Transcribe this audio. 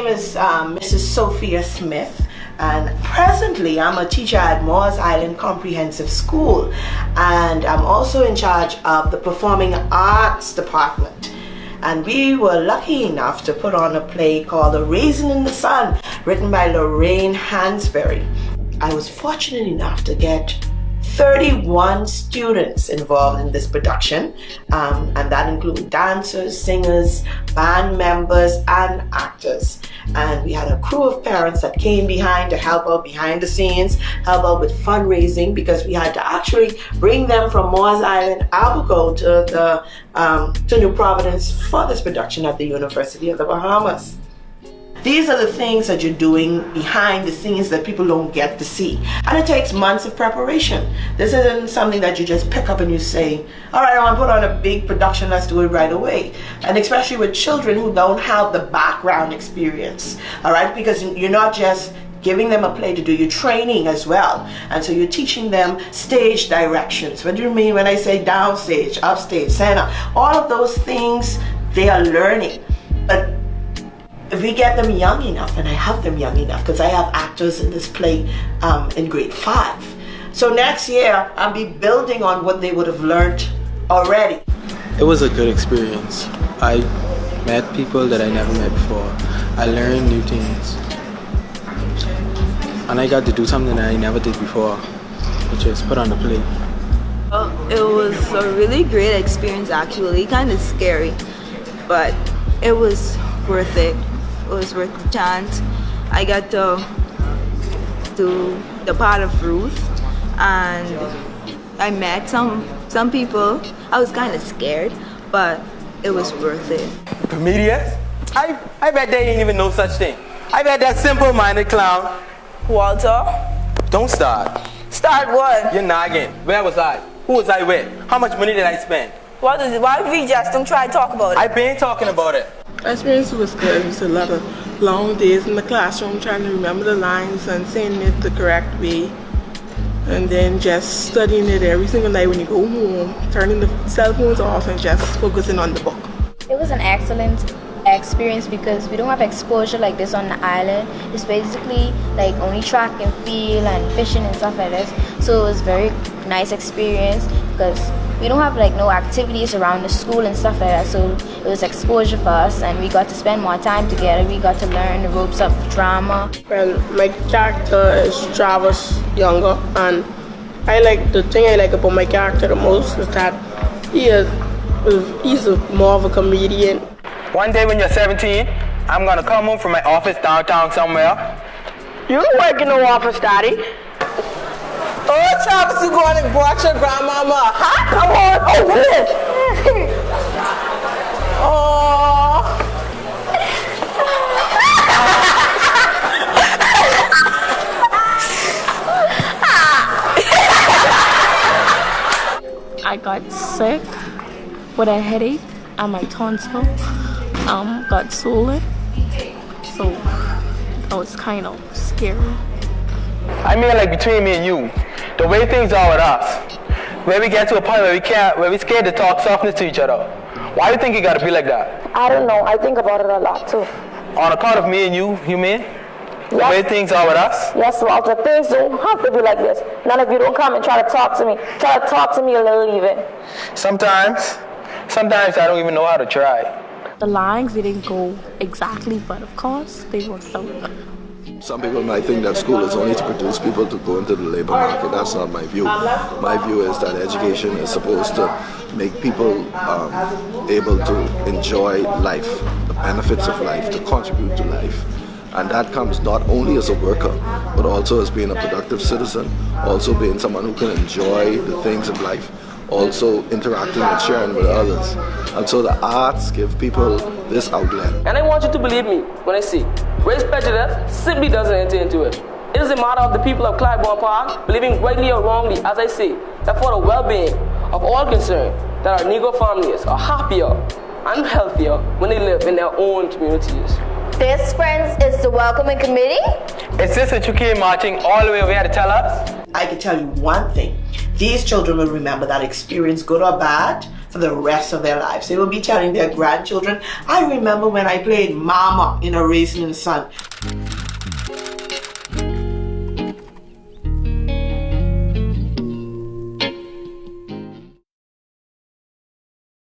name is Mrs. Sophia Smith, and presently I'm a teacher at Bahamas Island Comprehensive School, and I'm also in charge of the Performing Arts Department. And we were lucky enough to put on a play called Raisin in the Sun, written by Lorraine Hansberry. I was fortunate enough to get 31 students involved in this production, and that included dancers, singers, band members, and actors. And we had a crew of parents that came behind to help out behind the scenes, help out with fundraising, because we had to actually bring them from Bahamas Island, Albuquerque, to New Providence for this production at the University of the Bahamas. These are the things that you're doing behind the scenes that people don't get to see. And it takes months of preparation. This isn't something that you just pick up and you say, all right, I want to put on a big production, let's do it right away. And especially with children who don't have the background experience, all right? Because you're not just giving them a play to do, you're training as well. And so you're teaching them stage directions. What do you mean when I say downstage, upstage, center? All of those things, they are learning. But if we get them young enough, and I have them young enough because I have actors in this play in grade 5. So next year, I'll be building on what they would have learned already. It was a good experience. I met people that I never met before. I learned new things. And I got to do something that I never did before, which is put on the play. It was a really great experience actually, kind of scary, but it was worth it. It was worth the chance. I got to do the part of Ruth, and I met some people. I was kind of scared, but it was worth it. Comedians? I bet they ain't even know such thing. I bet that simple-minded clown. Walter? Don't start. Start what? You're nagging. Where was I? Who was I with? How much money did I spend? What is it? Why we just don't try to talk about it? I've been talking about it. My experience was good. It was a lot of long days in the classroom trying to remember the lines and saying it the correct way. And then just studying it every single night when you go home, turning the cell phones off and just focusing on the book. It was an excellent experience because we don't have exposure like this on the island. It's basically like only track and field and fishing and stuff like this. So it was very nice experience because we don't have like no activities around the school and stuff like that, so it was exposure for us and we got to spend more time together. We got to learn the ropes of drama. Well, my character is Travis Younger, and the thing I like about my character the most is that he's more of a comedian. One day when you're 17, I'm gonna come home from my office downtown somewhere. You don't work in no office, Daddy. Oh, Travis, you going to watch your grandmama? Huh? Come on, open it. Oh. I got sick with a headache and my tonsil got swollen, so that was kind of scary. I mean, like between me and you, the way things are with us, where we get to a point where we're scared to talk softness to each other. Why do you think it gotta be like that? I don't know. I think about it a lot too. On account of me and you mean? The way things are with us? Yes, Walter. Things don't have to be like this. None of you don't come and try to talk to me. Try to talk to me a little even. Sometimes I don't even know how to try. The lines didn't go exactly, but of course they worked out. Some people might think that school is only to produce people to go into the labor market. That's not my view. My view is that education is supposed to make people able to enjoy life, the benefits of life, to contribute to life. And that comes not only as a worker, but also as being a productive citizen, also being someone who can enjoy the things of life, also interacting and sharing with others. And so the arts give people this outlet. And I want you to believe me when I say, race prejudice simply doesn't enter into it. It is a matter of the people of Clybourne Park believing rightly or wrongly, as I say, that for the well-being of all concerned, that our Negro families are happier and healthier when they live in their own communities. This, friends, is the welcoming committee. Is this what you came marching all the way over here to tell us? I can tell you one thing. these children will remember that experience, good or bad, for the rest of their lives. They will be telling their grandchildren, I remember when I played Mama in a Raisin in the Sun.